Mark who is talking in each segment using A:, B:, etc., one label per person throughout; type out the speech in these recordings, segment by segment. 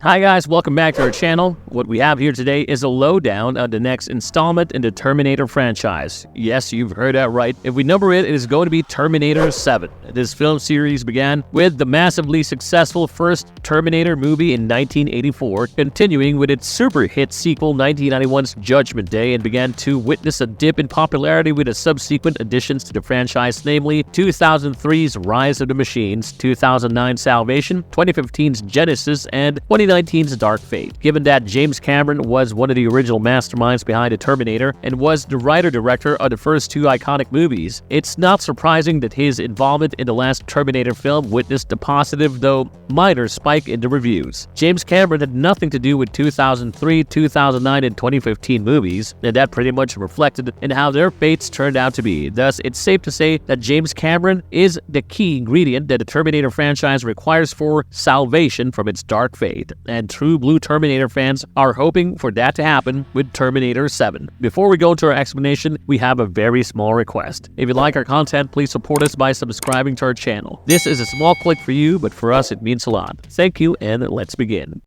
A: Hi guys, welcome back to our channel. What we have here today is a lowdown on the next installment in the Terminator franchise. Yes, you've heard that right. If we number it, it is going to be Terminator 7. This film series began with the massively successful first Terminator movie in 1984, continuing with its super hit sequel 1991's Judgment Day, and began to witness a dip in popularity with the subsequent additions to the franchise, namely 2003's Rise of the Machines, 2009's Salvation, 2015's Genesis, and 2019's Dark Fate. Given that James Cameron was one of the original masterminds behind the Terminator and was the writer-director of the first two iconic movies, it's not surprising that his involvement in the last Terminator film witnessed a positive, though minor, spike in the reviews. James Cameron had nothing to do with 2003, 2009, and 2015 movies, and that pretty much reflected in how their fates turned out to be. Thus, it's safe to say that James Cameron is the key ingredient that the Terminator franchise requires for salvation from its dark fate. And true blue Terminator fans are hoping for that to happen with Terminator 7. Before we go to our explanation, we have a very small request. If you like our content, please support us by subscribing to our channel. This is a small click for you, but for us it means a lot. Thank you, and let's begin.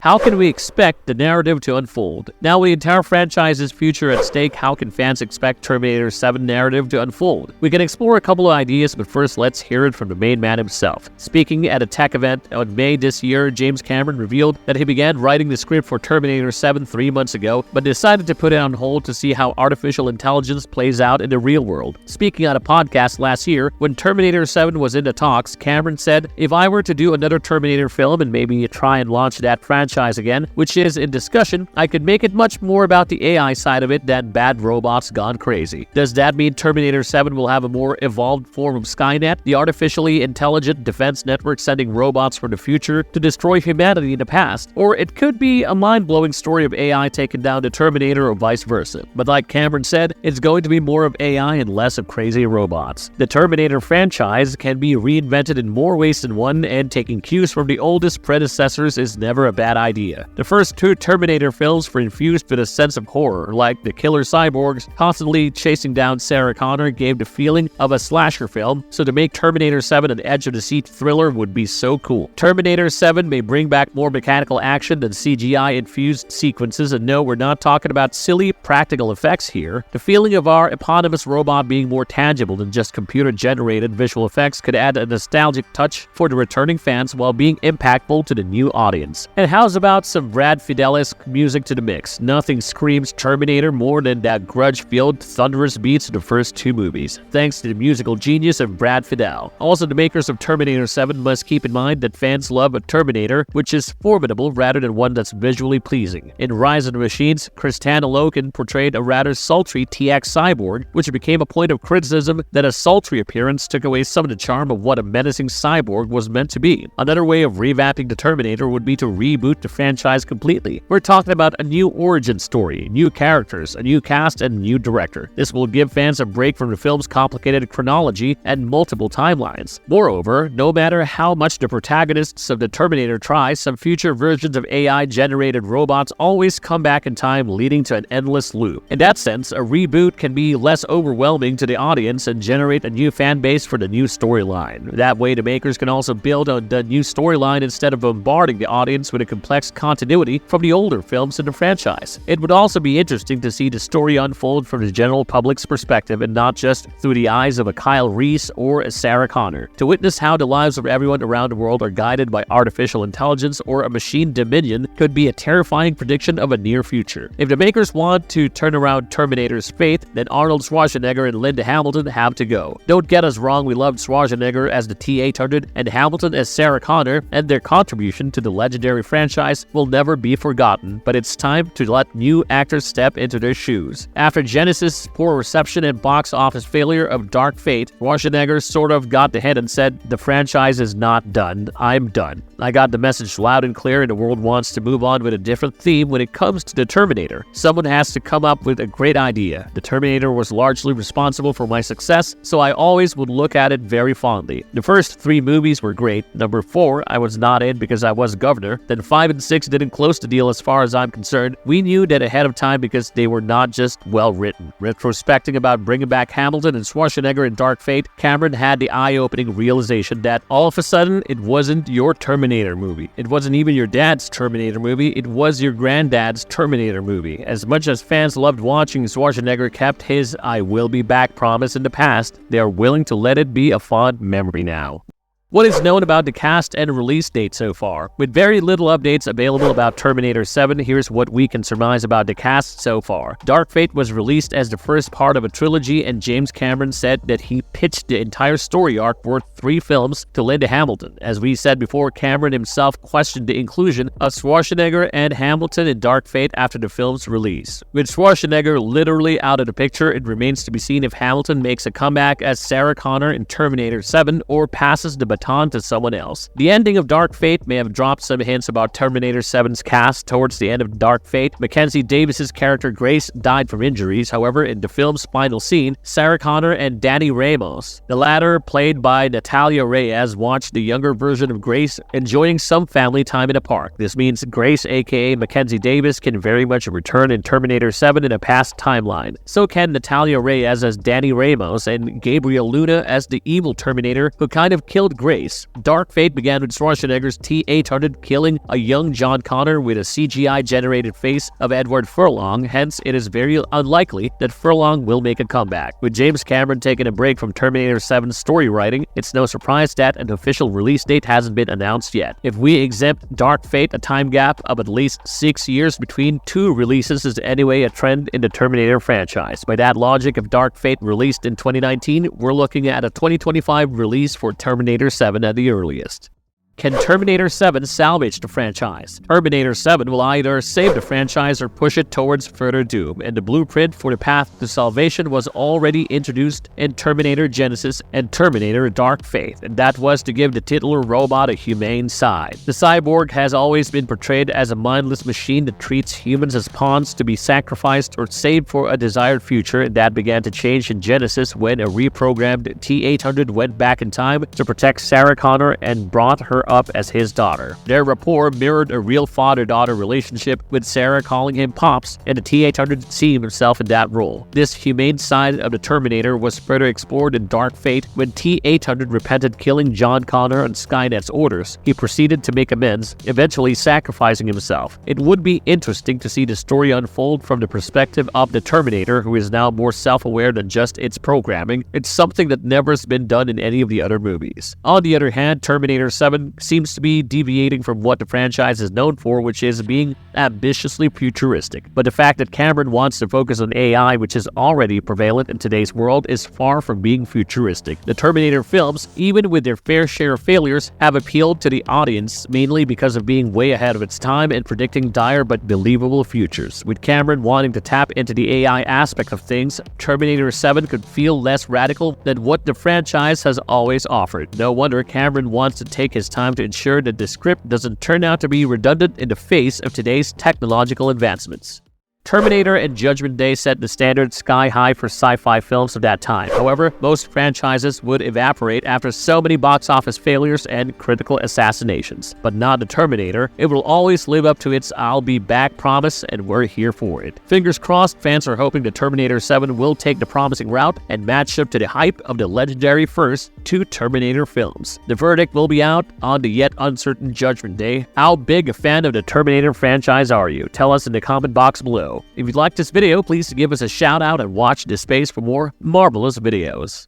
A: How can we expect the narrative to unfold? Now with the entire franchise's future at stake, how can fans expect Terminator 7 narrative to unfold? We can explore a couple of ideas, but first let's hear it from the main man himself. Speaking at a tech event in May this year, James Cameron revealed that he began writing the script for Terminator 7 3 months ago, but decided to put it on hold to see how artificial intelligence plays out in the real world. Speaking on a podcast last year, when Terminator 7 was in the talks, Cameron said, "If I were to do another Terminator film and maybe try and launch that franchise again, which is in discussion, I could make it much more about the AI side of it than bad robots gone crazy." Does that mean Terminator 7 will have a more evolved form of Skynet, the artificially intelligent defense network sending robots from the future to destroy humanity in the past? Or it could be a mind-blowing story of AI taking down the Terminator or vice versa. But like Cameron said, it's going to be more of AI and less of crazy robots. The Terminator franchise can be reinvented in more ways than one, and taking cues from the oldest predecessors is never a bad idea. The first two Terminator films were infused with a sense of horror, like the killer cyborgs constantly chasing down Sarah Connor gave the feeling of a slasher film, so to make Terminator 7 an edge-of-the-seat thriller would be so cool. Terminator 7 may bring back more mechanical action than CGI-infused sequences, and no, we're not talking about silly practical effects here. The feeling of our eponymous robot being more tangible than just computer-generated visual effects could add a nostalgic touch for the returning fans while being impactful to the new audience. And how's about some Brad Fidelis music to the mix? Nothing screams Terminator more than that grudge-filled, thunderous beats of the first two movies, thanks to the musical genius of Brad Fidel. Also, the makers of Terminator 7 must keep in mind that fans love a Terminator which is formidable rather than one that's visually pleasing. In Rise of the Machines, Kristanna Loken portrayed a rather sultry TX cyborg, which became a point of criticism that a sultry appearance took away some of the charm of what a menacing cyborg was meant to be. Another way of revamping the Terminator would be to reboot the franchise completely. We're talking about a new origin story, new characters, a new cast, and new director. This will give fans a break from the film's complicated chronology and multiple timelines. Moreover, no matter how much the protagonists of the Terminator try, some future versions of AI-generated robots always come back in time, leading to an endless loop. In that sense, a reboot can be less overwhelming to the audience and generate a new fan base for the new storyline. That way, the makers can also build on the new storyline instead of bombarding the audience with a complex continuity from the older films in the franchise. It would also be interesting to see the story unfold from the general public's perspective and not just through the eyes of a Kyle Reese or a Sarah Connor. To witness how the lives of everyone around the world are guided by artificial intelligence or a machine dominion could be a terrifying prediction of a near future. If the makers want to turn around Terminator's fate, then Arnold Schwarzenegger and Linda Hamilton have to go. Don't get us wrong, we loved Schwarzenegger as the T-800 and Hamilton as Sarah Connor, and their contribution to the legendary franchise will never be forgotten, but it's time to let new actors step into their shoes. After Genesis' poor reception and box office failure of Dark Fate, Schwarzenegger sort of got the head and said, "The franchise is not done. I'm done. I got the message loud and clear, and the world wants to move on with a different theme when it comes to the Terminator. Someone has to come up with a great idea. The Terminator was largely responsible for my success, so I always would look at it very fondly. The first 3 movies were great. Number 4, I was not in because I was governor. Then 5 5 and 6 didn't close the deal as far as I'm concerned. We knew that ahead of time because they were not just well written. Retrospecting about bringing back Hamilton and Schwarzenegger in Dark Fate, Cameron had the eye-opening realization that all of a sudden it wasn't your Terminator movie. It wasn't even your dad's Terminator movie, it was your granddad's Terminator movie. As much as fans loved watching Schwarzenegger kept his "I will be back" promise in the past, they are willing to let it be a fond memory now. What is known about the cast and release date so far? With very little updates available about Terminator 7, here's what we can surmise about the cast so far. Dark Fate was released as the first part of a trilogy, and James Cameron said that he pitched the entire story arc worth 3 films to Linda Hamilton. As we said before, Cameron himself questioned the inclusion of Schwarzenegger and Hamilton in Dark Fate after the film's release. With Schwarzenegger literally out of the picture, it remains to be seen if Hamilton makes a comeback as Sarah Connor in Terminator 7 or passes the baton to someone else. The ending of Dark Fate may have dropped some hints about Terminator 7's cast. Towards the end of Dark Fate, Mackenzie Davis's character Grace died from injuries. However, in the film's final scene, Sarah Connor and Danny Ramos, the latter played by Natalia Reyes, watched the younger version of Grace enjoying some family time in a park. This means Grace, aka Mackenzie Davis, can very much return in Terminator 7 in a past timeline. So can Natalia Reyes as Danny Ramos and Gabriel Luna as the evil Terminator who kind of killed Grace. Dark Fate began with Schwarzenegger's T-800 killing a young John Connor with a CGI-generated face of Edward Furlong, hence it is very unlikely that Furlong will make a comeback. With James Cameron taking a break from Terminator 7's story writing, it's no surprise that an official release date hasn't been announced yet. If we exempt Dark Fate, a time gap of at least 6 years between 2 releases is anyway a trend in the Terminator franchise. By that logic, if Dark Fate released in 2019, we're looking at a 2025 release for Terminator 7 at the earliest. Can Terminator 7 salvage the franchise? Terminator 7 will either save the franchise or push it towards further doom, and the blueprint for the path to salvation was already introduced in Terminator Genesis and Terminator Dark Fate, and that was to give the titular robot a humane side. The cyborg has always been portrayed as a mindless machine that treats humans as pawns to be sacrificed or saved for a desired future, and that began to change in Genesis when a reprogrammed T-800 went back in time to protect Sarah Connor and brought her up as his daughter. Their rapport mirrored a real father-daughter relationship, with Sarah calling him Pops and the T-800 seeing himself in that role. This humane side of the Terminator was further explored in Dark Fate when T-800 repented killing John Connor on Skynet's orders. He proceeded to make amends, eventually sacrificing himself. It would be interesting to see the story unfold from the perspective of the Terminator, who is now more self-aware than just its programming. It's something that never has been done in any of the other movies. On the other hand, Terminator 7 seems to be deviating from what the franchise is known for, which is being ambitiously futuristic. But the fact that Cameron wants to focus on AI, which is already prevalent in today's world, is far from being futuristic. The Terminator films, even with their fair share of failures, have appealed to the audience mainly because of being way ahead of its time and predicting dire but believable futures. With Cameron wanting to tap into the AI aspect of things, Terminator 7 could feel less radical than what the franchise has always offered. No wonder Cameron wants to take his time to ensure that the script doesn't turn out to be redundant in the face of today's technological advancements. Terminator and Judgment Day set the standard sky high for sci-fi films of that time. However, most franchises would evaporate after so many box office failures and critical assassinations. But not the Terminator. It will always live up to its "I'll be back" promise, and we're here for it. Fingers crossed, fans are hoping the Terminator 7 will take the promising route and match up to the hype of the legendary first 2 Terminator films. The verdict will be out on the yet uncertain Judgment Day. How big a fan of the Terminator franchise are you? Tell us in the comment box below. If you liked this video, please give us a shout out and watch this space for more marvelous videos.